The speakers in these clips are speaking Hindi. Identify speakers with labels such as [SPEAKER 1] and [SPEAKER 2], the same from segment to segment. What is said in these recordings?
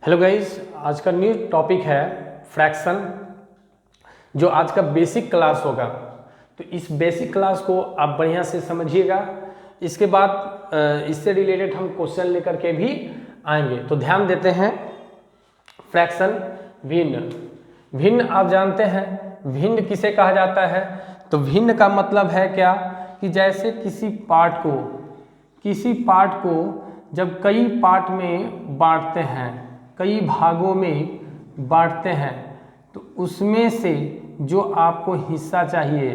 [SPEAKER 1] हेलो गाइस, आज का न्यू टॉपिक है फ्रैक्शन, जो आज का बेसिक क्लास होगा। तो इस बेसिक क्लास को आप बढ़िया से समझिएगा। इसके बाद इससे रिलेटेड हम क्वेश्चन लेकर के भी आएंगे। तो ध्यान देते हैं। फ्रैक्शन, भिन्न। भिन्न आप जानते हैं, भिन्न किसे कहा जाता है? तो भिन्न का मतलब है क्या कि जैसे किसी पार्ट को जब कई पार्ट में बांटते हैं, कई भागों में बांटते हैं, तो उसमें से जो आपको हिस्सा चाहिए,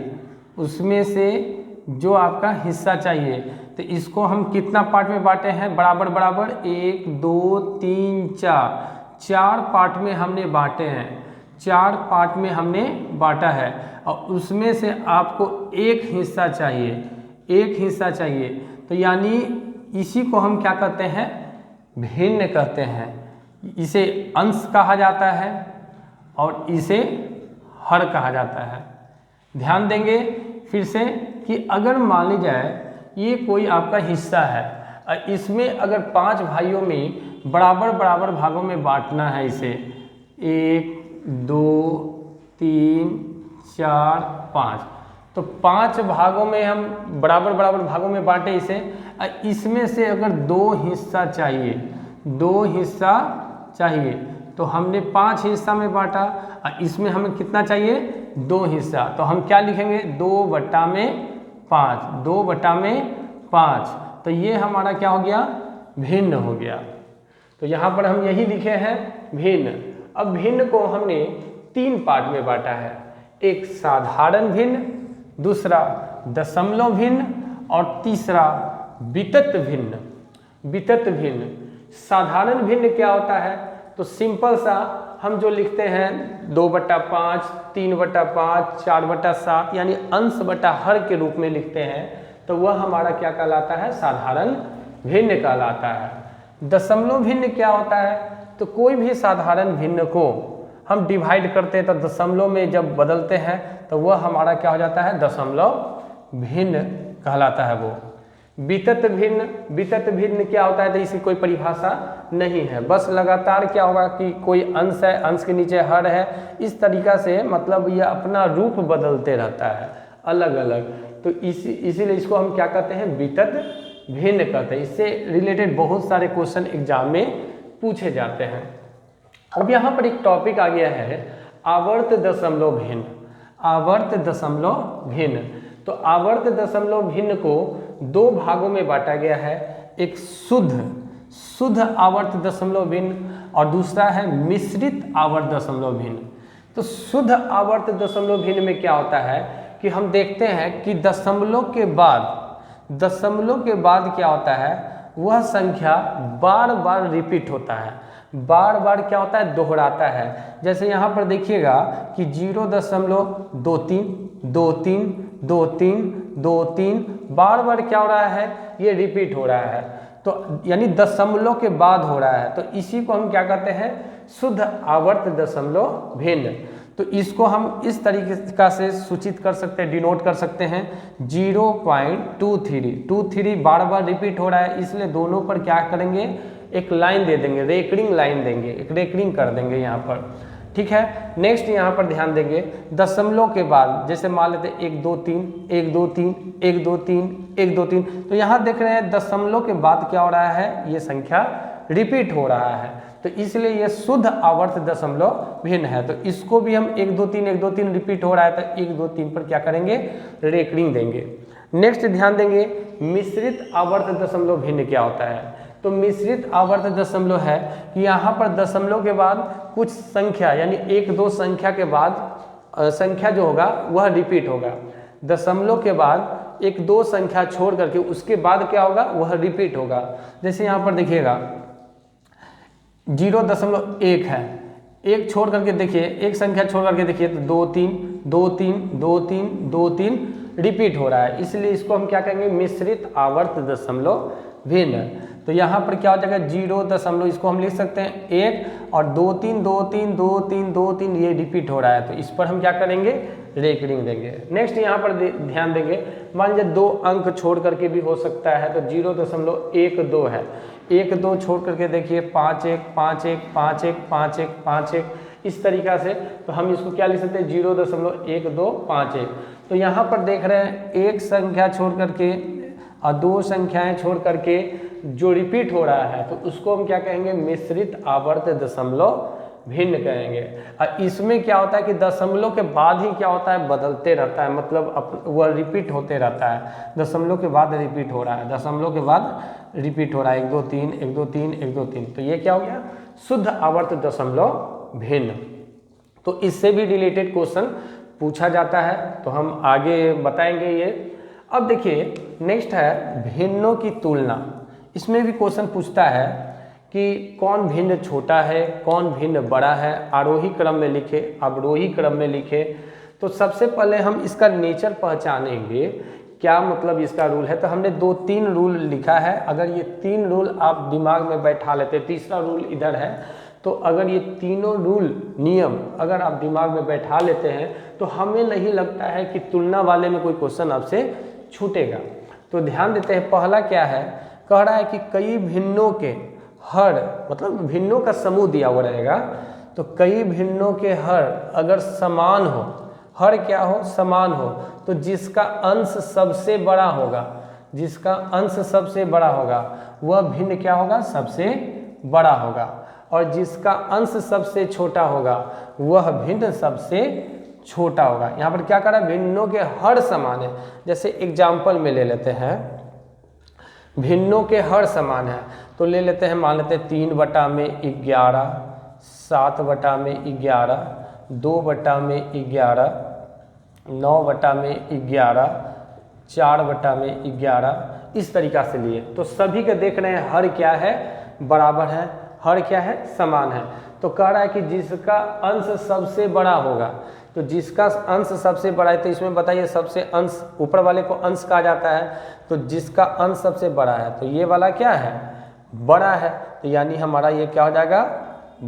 [SPEAKER 1] तो इसको हम कितना पार्ट में बांटे हैं? बराबर बराबर 1 2 3 4 चार पार्ट में हमने बांटे हैं। 4 पार्ट में हमने बांटा है और उसमें से आपको एक हिस्सा चाहिए। तो यानी इसी को हम क्या कहते हैं? भिन्न कहते हैं। इसे अंश कहा जाता है और इसे हर कहा जाता है। ध्यान देंगे फिर से कि अगर मान ली जाए ये कोई आपका हिस्सा है और इसमें अगर 5 भाइयों में बराबर बराबर भागों में बांटना है इसे, 1 2 3 4 5, तो 5 भागों में हम बराबर बराबर भागों में बांटे इसे। इसमें से अगर 2 हिस्सा चाहिए तो हमने 5 हिस्सा में बांटा और इसमें हमें कितना चाहिए? 2 हिस्सा। तो हम क्या लिखेंगे? 2/5, 2/5। तो ये हमारा क्या हो गया? भिन्न हो गया। तो यहाँ पर हम यही लिखे हैं, भिन्न। अब भिन्न को हमने 3 पार्ट में बांटा है। एक साधारण भिन्न, दूसरा दशमलव भिन्न और तीसरा वितत भिन्न। साधारण भिन्न क्या होता है? तो सिंपल सा हम जो लिखते हैं 2/5, 3/5, 4/7, यानी अंश बटा हर के रूप में लिखते हैं, तो वह हमारा क्या कहलाता है? साधारण भिन्न कहलाता है। दशमलव भिन्न क्या होता है? तो कोई भी साधारण भिन्न को हम डिवाइड करते हैं तो दशमलव में जब बदलते हैं तो वह हमारा क्या हो जाता है? दशमलव भिन्न कहलाता है वो। वितत भिन्न क्या होता है? तो इसकी कोई परिभाषा नहीं है, बस लगातार क्या होगा कि कोई अंश है, अंश के नीचे हर है, इस तरीका से मतलब यह अपना रूप बदलते रहता है अलग अलग। तो इसीलिए इसको हम क्या कहते हैं? वितत भिन्न कहते हैं। इससे रिलेटेड बहुत सारे क्वेश्चन एग्जाम में पूछे जाते हैं। अब यहाँ पर एक टॉपिक आ गया है, आवर्त दशमलव भिन्न। तो आवर्त दशमलव भिन्न को 2 भागों में बांटा गया है। एक शुद्ध आवर्त दशमलव भिन्न और दूसरा है मिश्रित आवर्त दशमलव भिन्न। तो शुद्ध आवर्त दशमलव भिन्न में क्या होता है कि हम देखते हैं कि दशमलव के बाद क्या होता है? वह संख्या बार बार रिपीट होता है, बार बार क्या होता है? दोहराता है। जैसे यहाँ पर देखिएगा कि 0.232323 बार बार क्या हो रहा है? ये रिपीट हो रहा है, तो यानी दशमलव के बाद हो रहा है। तो इसी को हम क्या कहते हैं? शुद्ध आवर्त दशमलव भिन्न। तो इसको हम इस तरीके से सूचित कर सकते हैं, डिनोट कर सकते हैं 0.23 बार बार रिपीट हो रहा है, इसलिए दोनों पर क्या करेंगे? एक लाइन दे देंगे, रेकरिंग लाइन देंगे, एक रेकरिंग कर देंगे यहाँ पर। ठीक है। नेक्स्ट यहाँ पर ध्यान देंगे, दशमलव के बाद जैसे मान लेते 1 2 3 1 2 3 1 2 3 1 2 3, तो यहाँ देख रहे हैं दशमलव के बाद क्या हो रहा है? ये संख्या रिपीट हो रहा है, तो इसलिए ये शुद्ध आवर्त दशमलव भिन्न है। तो इसको भी हम 1 2 3 1 2 3 रिपीट हो रहा है, तो 1 2 3 पर क्या करेंगे? रेकरिंग देंगे। नेक्स्ट ध्यान देंगे, मिश्रित आवर्त दशमलव भिन्न क्या होता है? तो मिश्रित आवर्त दशमलव है कि यहाँ पर दशमलव के बाद कुछ संख्या यानी 1 2 संख्या के बाद संख्या जो होगा वह रिपीट होगा। दशमलव के बाद 1 2 संख्या छोड़ करके उसके बाद क्या होगा? वह रिपीट होगा। जैसे यहाँ पर देखिएगा 0.1 है, एक छोड़ करके देखिए, एक संख्या छोड़ करके देखिए तो 2 3 2 3 2 3 2 3 रिपीट हो रहा है, इसलिए इसको हम क्या कहेंगे? मिश्रित आवर्त दशमलव भिन्न। तो यहाँ पर क्या हो जाएगा? 0. इसको हम लिख सकते हैं 1 और 2 3 2 3 2 3 2 3 ये रिपीट हो रहा है, तो इस पर हम क्या करेंगे? रेकरिंग देंगे। नेक्स्ट यहाँ पर ध्यान देंगे, मान लीजिए 2 अंक छोड़ करके भी हो सकता है, तो 0.12 है, 1 2 छोड़ करके देखिए 5 1 5 1 5 1 5 1 5 1 इस तरीका से। तो हम इसको क्या लिख सकते हैं 0.1251। तो यहाँ पर देख रहे हैं एक संख्या छोड़ करके और 2 संख्याएं छोड़ करके जो रिपीट हो रहा है तो उसको हम क्या कहेंगे मिश्रित आवर्त दशमलव भिन्न कहेंगे। और इसमें क्या होता है कि दशमलव के बाद ही क्या होता है बदलते रहता है, मतलब वह रिपीट होते रहता है, दशमलव के बाद रिपीट हो रहा है, दशमलव के बाद रिपीट हो रहा है 1 2 3 1 2 3 1 2 3। तो ये क्या हो गया शुद्ध आवर्त दशमलव भिन्न। तो इससे भी रिलेटेड क्वेश्चन पूछा जाता है, तो हम आगे बताएंगे ये। अब देखिए नेक्स्ट है भिन्नों की तुलना। इसमें भी क्वेश्चन पूछता है कि कौन भिन्न छोटा है, कौन भिन्न बड़ा है, आरोही क्रम में लिखे, अवरोही क्रम में लिखे। तो सबसे पहले हम इसका नेचर पहचानेंगे, क्या मतलब इसका रूल है। तो हमने 2-3 रूल लिखा है, अगर ये 3 रूल आप दिमाग में बैठा लेते, तीसरा रूल इधर है, तो अगर ये तीनों रूल नियम अगर आप दिमाग में बैठा लेते हैं तो हमें नहीं लगता है कि तुलना वाले में कोई क्वेश्चन आपसे छूटेगा। तो ध्यान देते हैं, पहला क्या है, कह रहा है कि कई भिन्नों के हर, मतलब भिन्नों का समूह दिया हुआ रहेगा, तो कई भिन्नों के हर अगर समान हो, हर क्या हो समान हो, तो जिसका अंश सबसे बड़ा होगा, जिसका अंश सबसे बड़ा होगा वह भिन्न क्या होगा सबसे बड़ा होगा, और जिसका अंश सबसे छोटा होगा वह भिन्न सबसे छोटा होगा। यहाँ पर क्या करा, भिन्नों के हर समान है। जैसे एग्जाम्पल में ले लेते हैं, भिन्नों के हर समान है, तो ले लेते हैं, मान लेते हैं 3/11, 7/11, 2/11, 9/11, 4/11, इस तरीका से लिए। तो सभी के देख रहे हैं हर क्या है बराबर है, हर क्या है समान है। तो कह रहा है कि जिसका अंश सबसे बड़ा होगा, तो जिसका अंश सबसे बड़ा है, तो इसमें बताइए सबसे अंश ऊपर वाले को अंश कहा जाता है, तो जिसका अंश सबसे बड़ा है तो ये वाला क्या है बड़ा है, तो यानी हमारा ये क्या हो जाएगा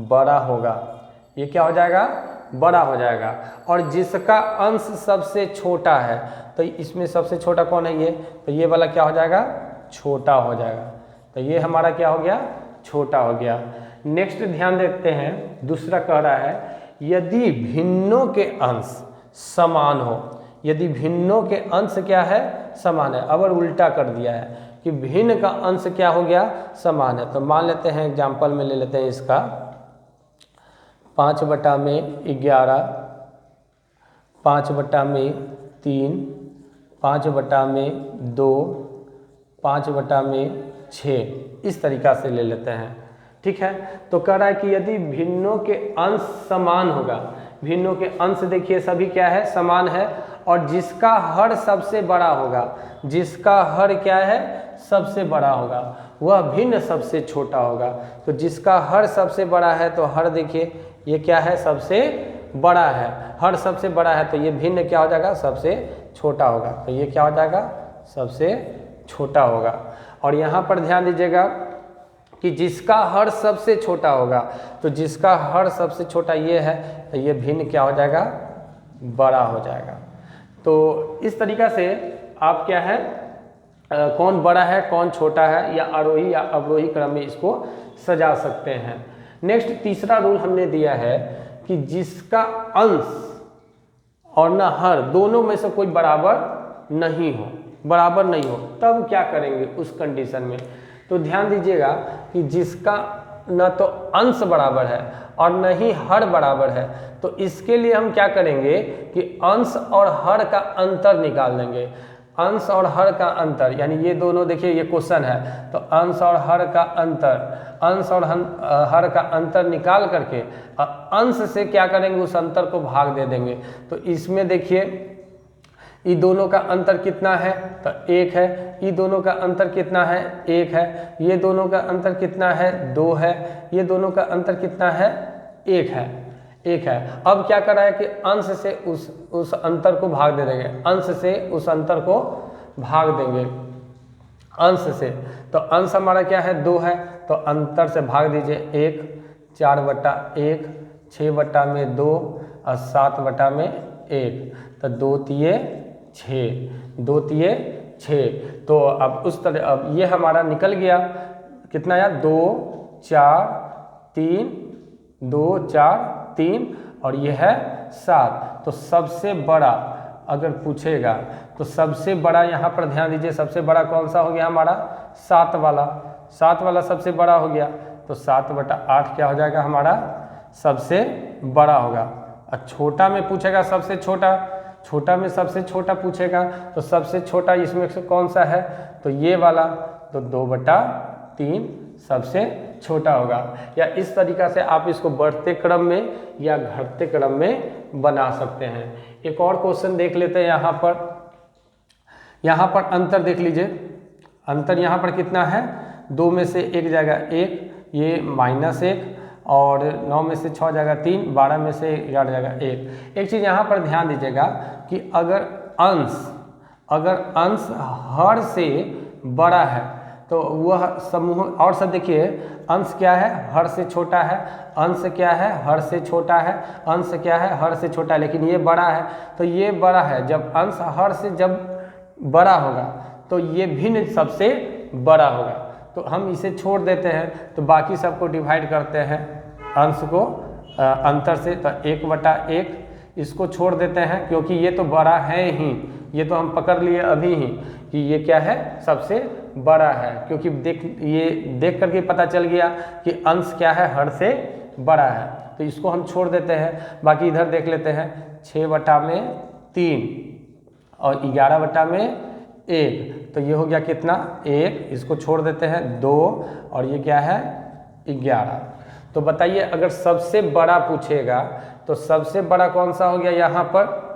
[SPEAKER 1] बड़ा होगा, ये क्या हो जाएगा बड़ा हो जाएगा। और जिसका अंश सबसे छोटा है, तो इसमें सबसे छोटा कौन है ये, तो ये वाला क्या हो जाएगा छोटा हो जाएगा, तो ये हमारा क्या हो गया छोटा हो गया। नेक्स्ट ध्यान देते हैं, दूसरा कह रहा है यदि भिन्नों के अंश समान हो, यदि भिन्नों के अंश क्या है समान है, अब उल्टा कर दिया है कि भिन्न का अंश क्या हो गया समान है। तो मान लेते हैं एग्जाम्पल में ले लेते हैं इसका 5/11, 5/3, 5/2, 5/6, इस तरीका से ले लेते हैं, ठीक है। तो कह रहा है कि यदि भिन्नों के अंश समान होगा, भिन्नों के अंश देखिए सभी क्या है समान है, और जिसका हर सबसे बड़ा होगा, जिसका हर क्या है सबसे बड़ा होगा वह भिन्न सबसे छोटा होगा। तो जिसका हर सबसे बड़ा है तो हर देखिए ये क्या है सबसे बड़ा है, हर सबसे बड़ा है, तो ये भिन्न क्या हो जाएगा सबसे छोटा होगा, तो ये क्या हो जाएगा सबसे छोटा होगा। और यहाँ पर ध्यान दीजिएगा कि जिसका हर सबसे छोटा होगा, तो जिसका हर सबसे छोटा ये है, तो ये भिन्न क्या हो जाएगा बड़ा हो जाएगा। तो इस तरीका से आप क्या है कौन बड़ा है कौन छोटा है, या आरोही या अवरोही क्रम में इसको सजा सकते हैं। नेक्स्ट तीसरा रूल हमने दिया है कि जिसका अंश और न हर दोनों में से कोई बराबर नहीं हो, बराबर नहीं हो, तब क्या करेंगे उस कंडीशन में। तो ध्यान दीजिएगा कि जिसका न तो अंश बराबर है और न ही हर बराबर है, तो इसके लिए हम क्या करेंगे कि अंश और हर का अंतर निकाल देंगे। अंश और हर का अंतर, यानी ये दोनों देखिए ये क्वेश्चन है, तो अंश और हर का अंतर, अंश और हर का अंतर निकाल करके अंश से क्या करेंगे उस अंतर को भाग दे देंगे। तो इसमें देखिए ये दोनों का अंतर कितना है तो 1 है, ये दोनों का अंतर कितना है 1 है, ये दोनों का अंतर कितना है 2 है, ये दोनों का अंतर कितना है 1 है, 1 है। अब क्या कर रहा है कि अंश से उस अंतर को भाग दे देंगे, अंश से उस अंतर को भाग देंगे अंश से। तो अंश हमारा क्या है 2 है, तो अंतर से भाग दीजिए 1, 4/1, 6/2 और 7/1, तो 2 तिये 6, 2 तिये 6। तो अब उस तरह अब ये हमारा निकल गया कितना आया 2 4 3, 2 4 3 और ये है 7। तो सबसे बड़ा अगर पूछेगा तो सबसे बड़ा यहाँ पर ध्यान दीजिए, सबसे बड़ा कौन सा हो गया हमारा 7 वाला, 7 वाला सबसे बड़ा हो गया। तो 7/8 क्या हो जाएगा हमारा सबसे बड़ा होगा। और छोटा में पूछेगा सबसे छोटा, छोटा में सबसे छोटा पूछेगा तो सबसे छोटा इसमें से कौन सा है, तो ये वाला, तो 2/3 सबसे छोटा होगा। या इस तरीका से आप इसको बढ़ते क्रम में या घटते क्रम में बना सकते हैं। एक और क्वेश्चन देख लेते हैं यहाँ पर अंतर देख लीजिए। अंतर यहाँ पर कितना है, 2 में से 1 जाएगा 1, ये -1 और 9 में से 6 जाएगा 3, 12 में से 11 जाएगा 1। एक चीज़ यहाँ पर ध्यान दीजिएगा कि अगर अंश हर से बड़ा है तो वह समूह, और सब देखिए अंश क्या है हर से छोटा है, अंश क्या है हर से छोटा है, अंश क्या है हर से छोटा है, लेकिन ये बड़ा है। तो ये बड़ा है, जब अंश हर से जब बड़ा होगा तो ये भिन्न सबसे बड़ा होगा। तो हम इसे छोड़ देते हैं, तो बाकी सबको डिवाइड करते हैं अंश को अंतर से, तो 1/1 इसको छोड़ देते हैं क्योंकि ये तो बड़ा है ही, ये तो हम पकड़ लिए अभी ही कि ये क्या है सबसे बड़ा है, क्योंकि ये देख करके पता चल गया कि अंश क्या है हर से बड़ा है। तो इसको हम छोड़ देते हैं। बाकी इधर देख लेते हैं 6/3 और 11/1, तो ये हो गया कितना 1, इसको छोड़ देते हैं 2 और ये क्या है 11। तो बताइए अगर सबसे बड़ा पूछेगा तो सबसे बड़ा कौन सा हो गया, यहाँ पर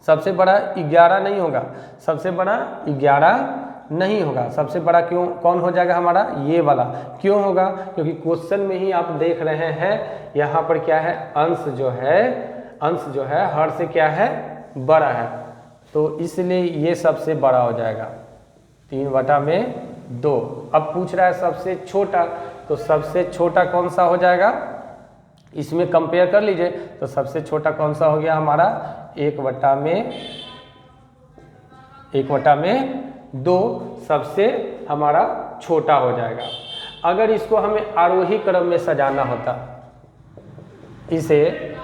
[SPEAKER 1] सबसे बड़ा 11 नहीं होगा, सबसे बड़ा 11 नहीं होगा। सबसे बड़ा कौन हो जाएगा हमारा ये वाला। क्यों होगा, क्योंकि क्वेश्चन में ही आप देख रहे हैं यहाँ पर क्या है अंश जो है हर से क्या है बड़ा है, तो इसलिए ये सबसे बड़ा हो जाएगा 3/2। अब पूछ रहा है सबसे छोटा, तो सबसे छोटा कौन सा हो जाएगा, इसमें कंपेयर कर लीजिए। तो सबसे छोटा कौन सा हो गया हमारा 1/2 सबसे हमारा छोटा हो जाएगा। अगर इसको हमें आरोही क्रम में सजाना होता, इसे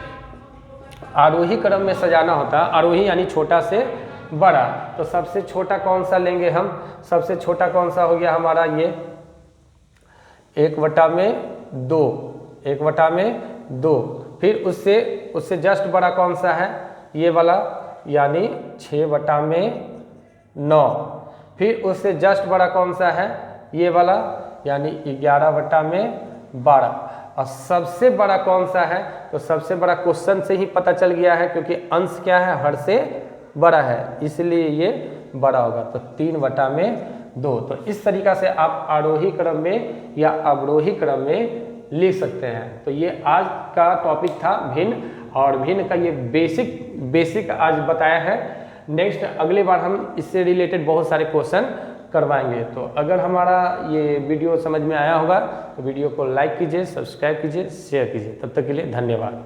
[SPEAKER 1] आरोही क्रम में सजाना होता, आरोही यानी छोटा से बड़ा, तो सबसे छोटा कौन सा लेंगे हम, सबसे छोटा कौन सा हो गया हमारा ये 1/2। फिर उससे जस्ट बड़ा कौन सा है ये वाला, यानी 6/9। फिर उससे जस्ट बड़ा कौन सा है ये वाला, यानी 11/12। और सबसे बड़ा कौन सा है, तो सबसे बड़ा क्वेश्चन से ही पता चल गया है, क्योंकि अंश क्या है हर से बड़ा है, इसलिए ये बड़ा होगा। तो 3/2। तो इस तरीका से आप आरोही क्रम में या अवरोही क्रम में लिख सकते हैं। तो ये आज का टॉपिक था भिन्न, और भिन्न का ये बेसिक आज बताया है। नेक्स्ट अगले बार हम इससे रिलेटेड बहुत सारे क्वेश्चन करवाएंगे। तो अगर हमारा ये वीडियो समझ में आया होगा तो वीडियो को लाइक कीजिए, सब्सक्राइब कीजिए, शेयर कीजिए। तब तक के लिए धन्यवाद।